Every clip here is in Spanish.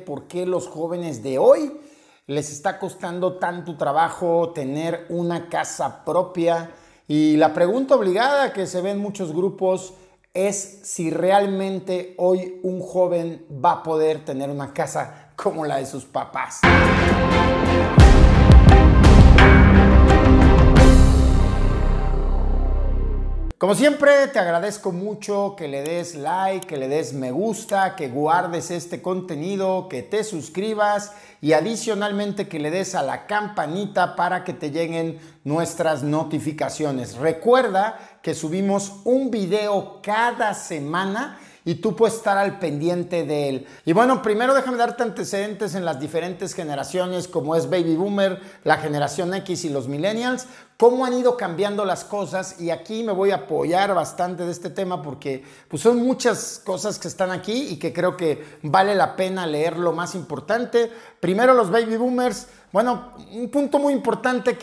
por qué los jóvenes de hoy les está costando tanto trabajo tener una casa propia. Y la pregunta obligada que se ve en muchos grupos es si realmente hoy un joven va a poder tener una casa como la de sus papás. Como siempre, te agradezco mucho que le des like, que le des me gusta, que guardes este contenido, que te suscribas y adicionalmente que le des a la campanita para que te lleguen nuestras notificaciones. Recuerda que subimos un video cada semana y tú puedes estar al pendiente de él. Y bueno, primero déjame darte antecedentes en las diferentes generaciones, como es Baby Boomer, la generación X y los Millennials, cómo han ido cambiando las cosas. Y aquí me voy a apoyar bastante de este tema porque pues, son muchas cosas que están aquí y que creo que vale la pena leer lo más importante. Primero los Baby Boomers. Bueno, un punto muy importante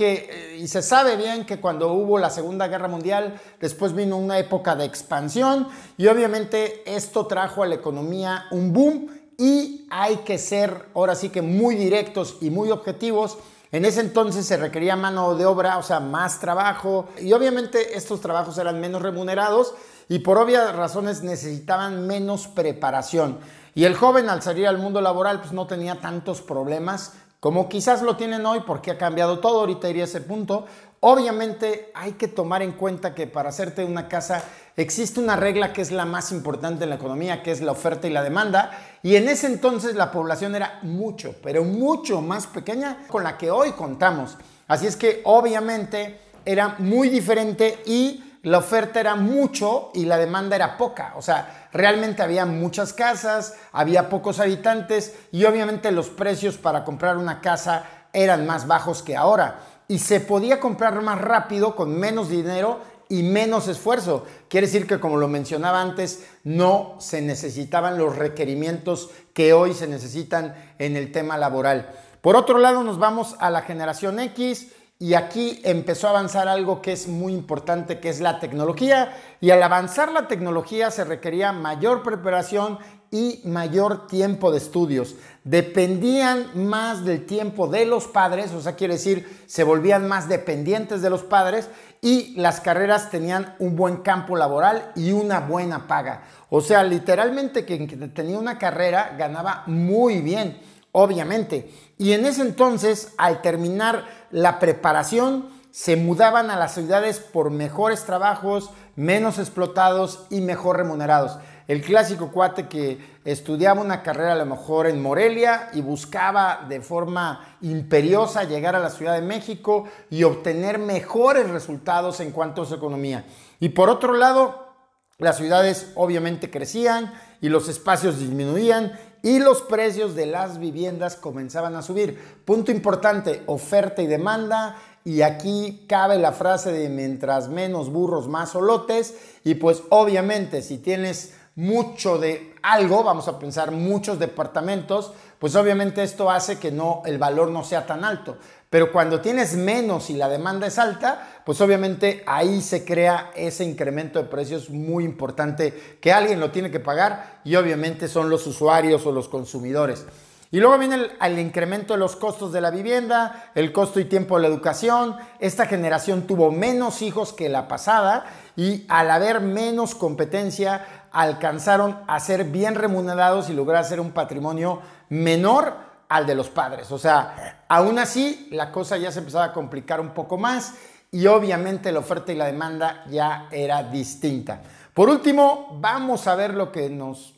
y se sabe bien que cuando hubo la Segunda Guerra Mundial, después vino una época de expansión y obviamente esto trajo a la economía un boom y hay que ser ahora sí que muy directos y muy objetivos. En ese entonces se requería mano de obra, o sea, más trabajo y obviamente estos trabajos eran menos remunerados y por obvias razones necesitaban menos preparación. Y el joven al salir al mundo laboral pues no tenía tantos problemas como quizás lo tienen hoy porque ha cambiado todo, ahorita iría a ese punto. Obviamente hay que tomar en cuenta que para hacerte una casa existe una regla que es la más importante en la economía, que es la oferta y la demanda. Y en ese entonces la población era mucho, pero mucho más pequeña con la que hoy contamos. Así es que obviamente era muy diferente y la oferta era mucho y la demanda era poca. O sea, realmente había muchas casas, había pocos habitantes y obviamente los precios para comprar una casa eran más bajos que ahora. Y se podía comprar más rápido con menos dinero y menos esfuerzo. Quiere decir que, como lo mencionaba antes, no se necesitaban los requerimientos que hoy se necesitan en el tema laboral. Por otro lado, nos vamos a la generación X. Y aquí empezó a avanzar algo que es muy importante, que es la tecnología. Y al avanzar la tecnología se requería mayor preparación y mayor tiempo de estudios. Dependían más del tiempo de los padres, o sea, quiere decir, se volvían más dependientes de los padres y las carreras tenían un buen campo laboral y una buena paga. O sea, literalmente quien tenía una carrera ganaba muy bien, obviamente. Y en ese entonces, al terminar la preparación, se mudaban a las ciudades por mejores trabajos, menos explotados y mejor remunerados. El clásico cuate que estudiaba una carrera a lo mejor en Morelia y buscaba de forma imperiosa llegar a la Ciudad de México y obtener mejores resultados en cuanto a su economía. Y por otro lado, las ciudades obviamente crecían y los espacios disminuían y los precios de las viviendas comenzaban a subir. Punto importante, oferta y demanda. Y aquí cabe la frase de mientras menos burros, más solotes. Y pues obviamente si tienes mucho de algo, vamos a pensar muchos departamentos, pues obviamente esto hace que el valor no sea tan alto. Pero cuando tienes menos y la demanda es alta, pues obviamente ahí se crea ese incremento de precios muy importante que alguien lo tiene que pagar y obviamente son los usuarios o los consumidores. Y luego viene el incremento de los costos de la vivienda, el costo y tiempo de la educación. Esta generación tuvo menos hijos que la pasada y al haber menos competencia alcanzaron a ser bien remunerados y lograr hacer un patrimonio menor al de los padres. O sea, aún así la cosa ya se empezaba a complicar un poco más y obviamente la oferta y la demanda ya era distinta. Por último, vamos a ver lo que nos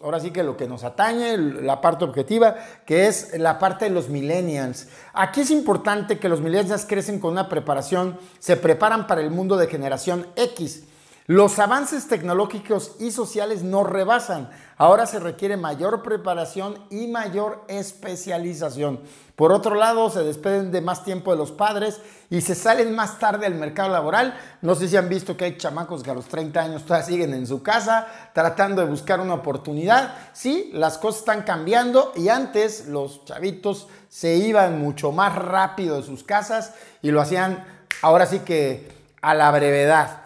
atañe, la parte objetiva, que es la parte de los millennials. Aquí es importante que los millennials crecen con una preparación, se preparan para el mundo de generación X. Los avances tecnológicos y sociales nos rebasan. Ahora se requiere mayor preparación y mayor especialización. Por otro lado, se despiden de más tiempo de los padres y se salen más tarde al mercado laboral. No sé si han visto que hay chamacos que a los 30 años todavía siguen en su casa tratando de buscar una oportunidad. Sí, las cosas están cambiando y antes los chavitos se iban mucho más rápido de sus casas y lo hacían ahora sí que a la brevedad.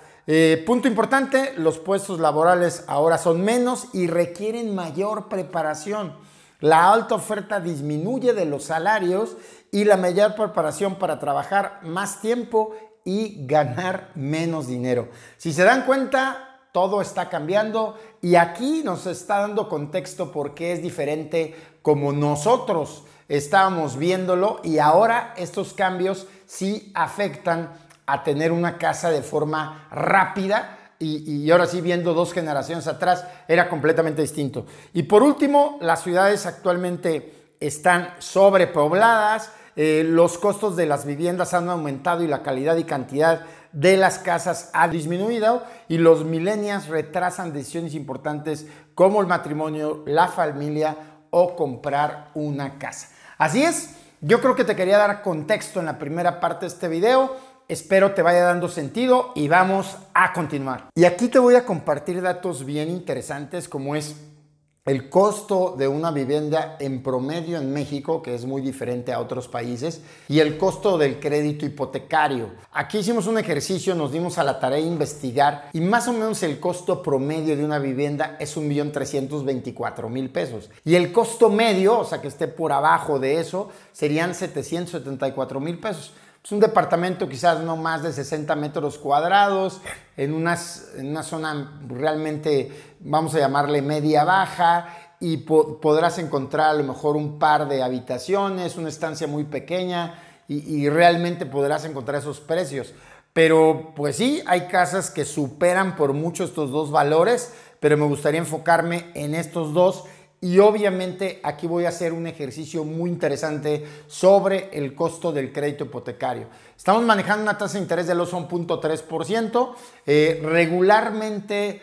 Punto importante, los puestos laborales ahora son menos y requieren mayor preparación. La alta oferta disminuye de los salarios y la mayor preparación para trabajar más tiempo y ganar menos dinero. Si se dan cuenta, todo está cambiando y aquí nos está dando contexto porque es diferente como nosotros estábamos viéndolo y ahora estos cambios sí afectan a tener una casa de forma rápida y ahora sí viendo 2 generaciones atrás era completamente distinto. Y por último, las ciudades actualmente están sobrepobladas, los costos de las viviendas han aumentado y la calidad y cantidad de las casas ha disminuido y los millennials retrasan decisiones importantes como el matrimonio, la familia o comprar una casa. Así es, yo creo que te quería dar contexto en la primera parte de este video. Espero te vaya dando sentido y vamos a continuar. Y aquí te voy a compartir datos bien interesantes como es el costo de una vivienda en promedio en México, que es muy diferente a otros países, y el costo del crédito hipotecario. Aquí hicimos un ejercicio, nos dimos a la tarea de investigar y más o menos el costo promedio de una vivienda es 1,324,000 pesos. Y el costo medio, o sea que esté por abajo de eso, serían 774,000 pesos. Es un departamento quizás no más de 60 metros cuadrados, en una zona realmente, vamos a llamarle media baja, y podrás encontrar a lo mejor un par de habitaciones, una estancia muy pequeña, y realmente podrás encontrar esos precios. Pero pues sí, hay casas que superan por mucho estos dos valores, pero me gustaría enfocarme en estos dos. Y obviamente aquí voy a hacer un ejercicio muy interesante sobre el costo del crédito hipotecario. Estamos manejando una tasa de interés del 11.3%. Regularmente,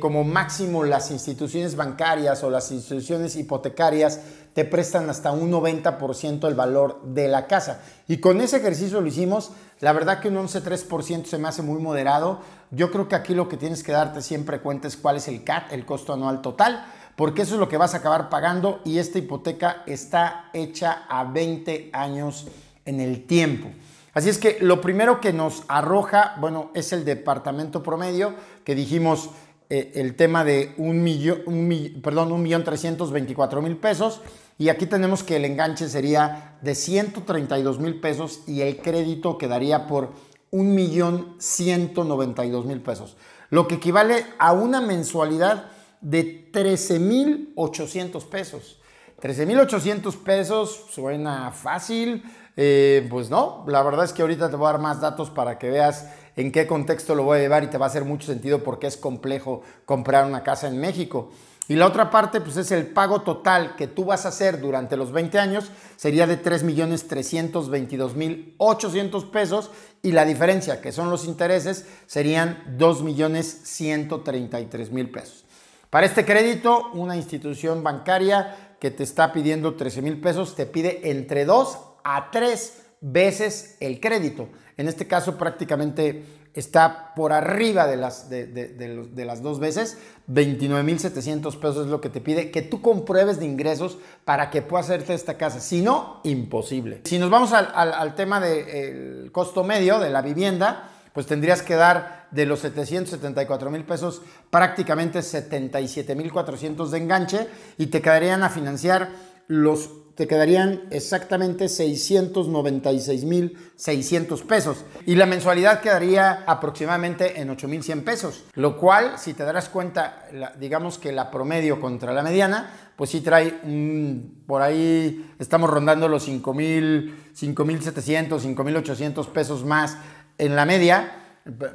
como máximo, las instituciones bancarias o las instituciones hipotecarias te prestan hasta un 90% del valor de la casa. Y con ese ejercicio lo hicimos. La verdad que un 11.3% se me hace muy moderado. Yo creo que aquí lo que tienes que darte siempre cuenta es cuál es el CAT, el costo anual total, porque eso es lo que vas a acabar pagando y esta hipoteca está hecha a 20 años en el tiempo. Así es que lo primero que nos arroja, bueno, es el departamento promedio, que dijimos el tema de 1,324,000 pesos, y aquí tenemos que el enganche sería de 132,000 pesos y el crédito quedaría por 1,192,000 pesos, lo que equivale a una mensualidad de 13,800 pesos. 13,800 pesos suena fácil, pues no, la verdad es que ahorita te voy a dar más datos para que veas en qué contexto lo voy a llevar y te va a hacer mucho sentido porque es complejo comprar una casa en México. Y la otra parte pues es el pago total que tú vas a hacer durante los 20 años, sería de 3,322,800 pesos y la diferencia, que son los intereses, serían 2,133,000 pesos. Para este crédito, una institución bancaria que te está pidiendo 13,000 pesos te pide entre 2 a 3 veces el crédito. En este caso prácticamente está por arriba de las 2 veces. 29,700 pesos es lo que te pide que tú compruebes de ingresos para que puedas hacerte esta casa. Si no, imposible. Si nos vamos al tema del costo medio de la vivienda, pues tendrías que dar de los 774,000 pesos prácticamente 77,400 de enganche y te quedarían a financiar te quedarían exactamente 696,600 pesos y la mensualidad quedaría aproximadamente en 8,100 pesos, lo cual, si te darás cuenta, digamos que la promedio contra la mediana, pues sí trae por ahí estamos rondando los 5,700, 5,800 pesos más en la media,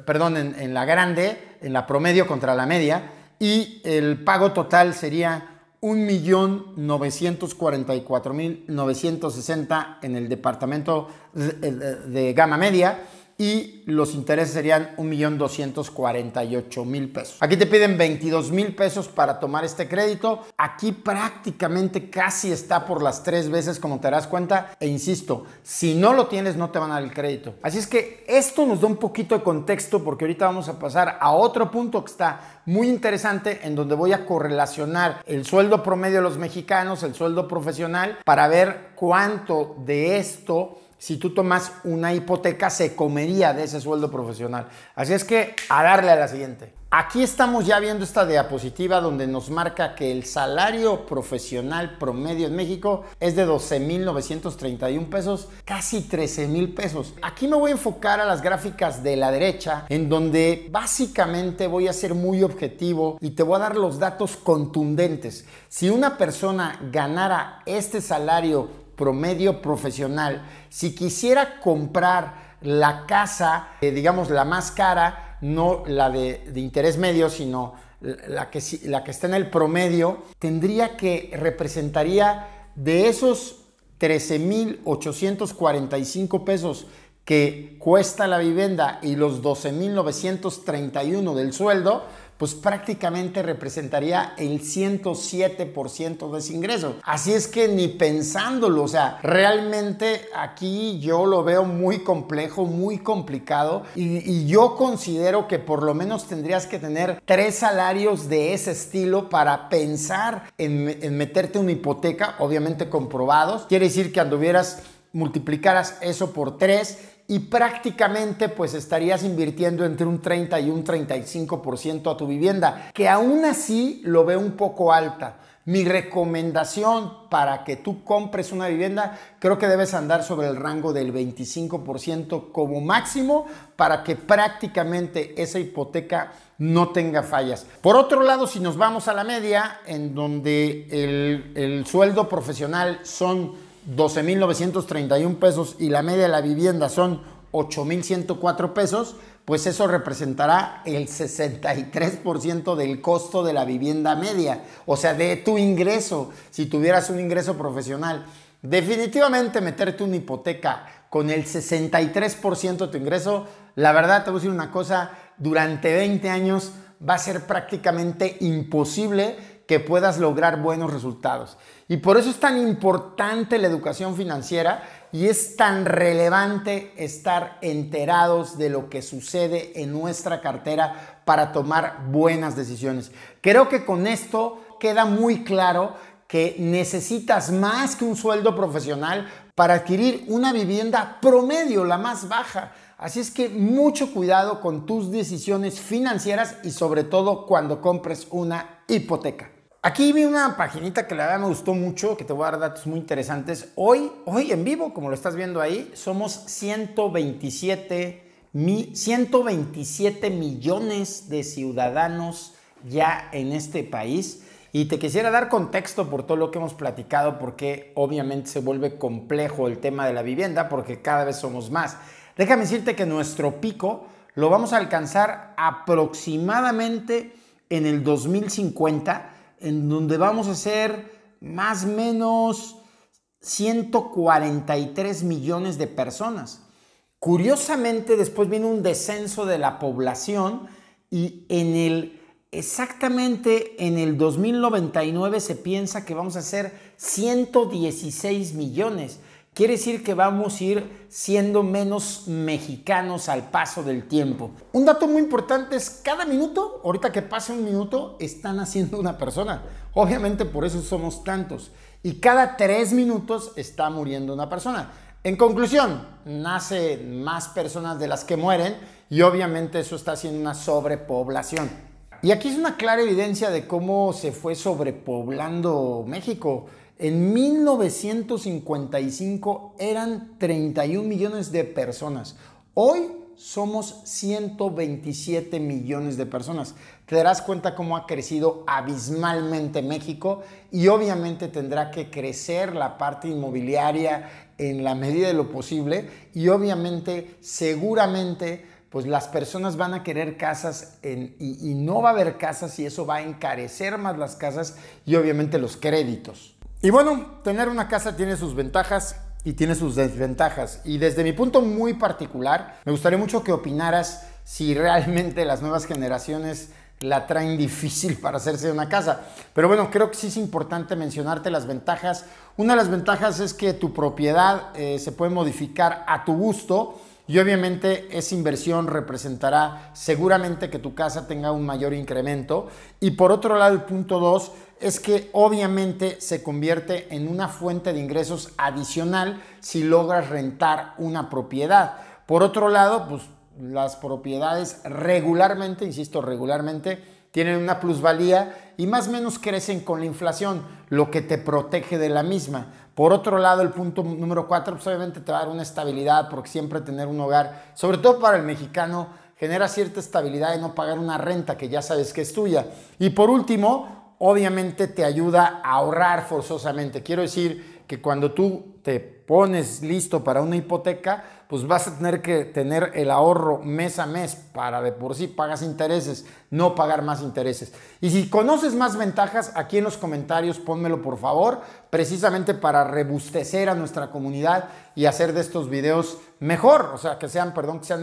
perdón, en la grande, en la promedio contra la media, y el pago total sería 1,944,960 en el departamento de gama media y los intereses serían 1,248,000 pesos. Aquí te piden 22,000 pesos para tomar este crédito. Aquí prácticamente casi está por las 3 veces, como te darás cuenta. E insisto, si no lo tienes, no te van a dar el crédito. Así es que esto nos da un poquito de contexto porque ahorita vamos a pasar a otro punto que está muy interesante en donde voy a correlacionar el sueldo promedio de los mexicanos, el sueldo profesional, para ver cuánto de esto, si tú tomas una hipoteca, se comería de ese sueldo profesional. Así es que a darle a la siguiente. Aquí estamos ya viendo esta diapositiva donde nos marca que el salario profesional promedio en México es de 12,931 pesos, casi 13,000 pesos. Aquí me voy a enfocar a las gráficas de la derecha, en donde básicamente voy a ser muy objetivo y te voy a dar los datos contundentes. Si una persona ganara este salario promedio profesional, si quisiera comprar la casa, digamos la más cara, no la de interés medio, sino la que está en el promedio, representaría de esos 13,845 pesos que cuesta la vivienda y los 12,931 del sueldo, pues prácticamente representaría el 107% de ese ingreso. Así es que ni pensándolo, o sea, realmente aquí yo lo veo muy complejo, muy complicado y yo considero que por lo menos tendrías que tener 3 salarios de ese estilo para pensar en meterte una hipoteca, obviamente comprobados. Quiere decir que multiplicaras eso por 3 y prácticamente pues estarías invirtiendo entre un 30 y un 35% a tu vivienda, que aún así lo veo un poco alta. Mi recomendación para que tú compres una vivienda, creo que debes andar sobre el rango del 25% como máximo para que prácticamente esa hipoteca no tenga fallas. Por otro lado, si nos vamos a la media, en donde el sueldo profesional son 12,931 pesos y la media de la vivienda son 8,104 pesos, pues eso representará el 63% del costo de la vivienda media, o sea, de tu ingreso, si tuvieras un ingreso profesional. Definitivamente meterte una hipoteca con el 63% de tu ingreso, la verdad te voy a decir una cosa, durante 20 años va a ser prácticamente imposible que puedas lograr buenos resultados. Y por eso es tan importante la educación financiera y es tan relevante estar enterados de lo que sucede en nuestra cartera para tomar buenas decisiones. Creo que con esto queda muy claro que necesitas más que un sueldo profesional para adquirir una vivienda promedio, la más baja. Así es que mucho cuidado con tus decisiones financieras y sobre todo cuando compres una hipoteca. Aquí vi una paginita que la verdad me gustó mucho, que te voy a dar datos muy interesantes. Hoy en vivo, como lo estás viendo ahí, somos 127 millones de ciudadanos ya en este país. Y te quisiera dar contexto por todo lo que hemos platicado, porque obviamente se vuelve complejo el tema de la vivienda, porque cada vez somos más. Déjame decirte que nuestro pico lo vamos a alcanzar aproximadamente en el 2050, en donde vamos a ser más o menos 143 millones de personas. Curiosamente, después viene un descenso de la población y exactamente en el 2099 se piensa que vamos a ser 116 millones. Quiere decir que vamos a ir siendo menos mexicanos al paso del tiempo. Un dato muy importante es cada minuto, ahorita que pase un minuto, están naciendo una persona. Obviamente por eso somos tantos. Y cada 3 minutos está muriendo una persona. En conclusión, nacen más personas de las que mueren y obviamente eso está haciendo una sobrepoblación. Y aquí es una clara evidencia de cómo se fue sobrepoblando México. En 1955 eran 31 millones de personas. Hoy somos 127 millones de personas. Te darás cuenta cómo ha crecido abismalmente México y obviamente tendrá que crecer la parte inmobiliaria en la medida de lo posible y obviamente, seguramente, pues las personas van a querer casas y no va a haber casas y eso va a encarecer más las casas y obviamente los créditos. Y bueno, tener una casa tiene sus ventajas y tiene sus desventajas. Y desde mi punto muy particular, me gustaría mucho que opinaras si realmente las nuevas generaciones la traen difícil para hacerse de una casa. Pero bueno, creo que sí es importante mencionarte las ventajas. Una de las ventajas es que tu propiedad se puede modificar a tu gusto y obviamente esa inversión representará seguramente que tu casa tenga un mayor incremento. Y por otro lado, el punto 2 es que obviamente se convierte en una fuente de ingresos adicional si logras rentar una propiedad. Por otro lado, pues las propiedades regularmente, insisto, regularmente, tienen una plusvalía y más o menos crecen con la inflación, lo que te protege de la misma. Por otro lado, el punto número 4, pues obviamente te va a dar una estabilidad, porque siempre tener un hogar, sobre todo para el mexicano, genera cierta estabilidad de no pagar una renta que ya sabes que es tuya. Y por último, obviamente te ayuda a ahorrar forzosamente. Quiero decir que cuando tú te pones listo para una hipoteca, pues vas a tener que tener el ahorro mes a mes para de por sí pagas intereses, no pagar más intereses. Y si conoces más ventajas, aquí en los comentarios pónmelo por favor, precisamente para rebustecer a nuestra comunidad y hacer de estos videos mejor, o sea, que sean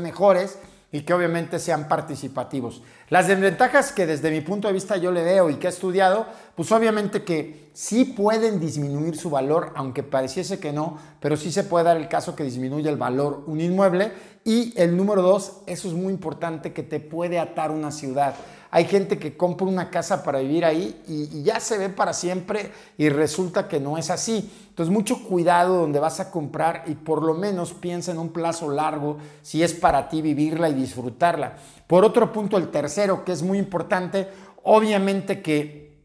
mejores y que obviamente sean participativos. Las desventajas que desde mi punto de vista yo le veo y que he estudiado, pues obviamente que sí pueden disminuir su valor, aunque pareciese que no, pero sí se puede dar el caso que disminuya el valor un inmueble. Y el número 2, eso es muy importante, que te puede atar una ciudad. Hay gente que compra una casa para vivir ahí y ya se ve para siempre y resulta que no es así. Entonces, mucho cuidado donde vas a comprar y por lo menos piensa en un plazo largo si es para ti vivirla y disfrutarla. Por otro punto, el tercero, que es muy importante, obviamente que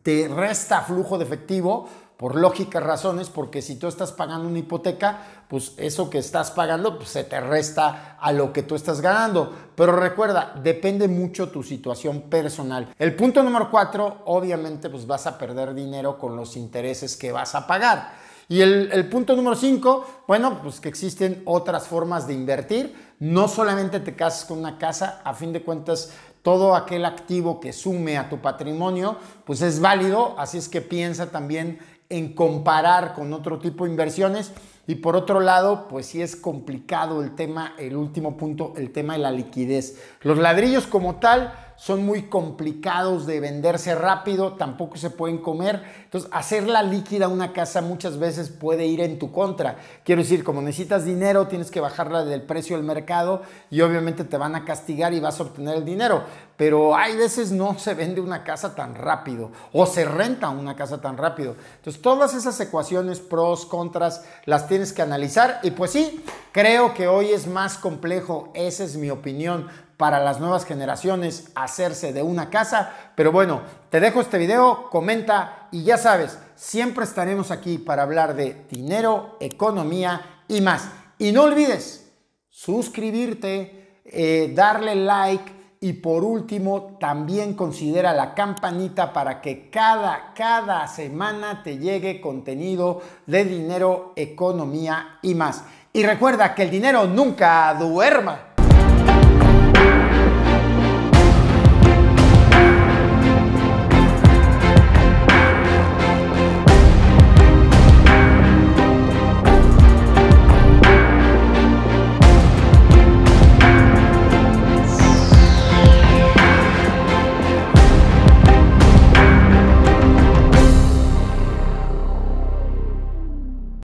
te resta flujo de efectivo por lógicas razones, porque si tú estás pagando una hipoteca, pues eso que estás pagando pues se te resta a lo que tú estás ganando. Pero recuerda, depende mucho tu situación personal. El punto número 4, obviamente pues vas a perder dinero con los intereses que vas a pagar. Y el punto número 5, bueno, pues que existen otras formas de invertir. No solamente te casas con una casa, a fin de cuentas todo aquel activo que sume a tu patrimonio, pues es válido, así es que piensa también en comparar con otro tipo de inversiones. Y por otro lado, pues sí es complicado el tema, el último punto, el tema de la liquidez. Los ladrillos como tal son muy complicados de venderse rápido, tampoco se pueden comer. Entonces, hacerla líquida una casa muchas veces puede ir en tu contra. Quiero decir, como necesitas dinero, tienes que bajarla del precio del mercado y obviamente te van a castigar y vas a obtener el dinero. Pero hay veces no se vende una casa tan rápido o se renta una casa tan rápido. Entonces, todas esas ecuaciones, pros, contras, las tienes que analizar. Y pues sí, creo que hoy es más complejo, esa es mi opinión, para las nuevas generaciones hacerse de una casa. Pero bueno, te dejo este video, comenta y ya sabes, siempre estaremos aquí para hablar de dinero, economía y más. Y no olvides suscribirte, darle like y por último también considera la campanita para que cada semana te llegue contenido de dinero, economía y más. Y recuerda que el dinero nunca duerma.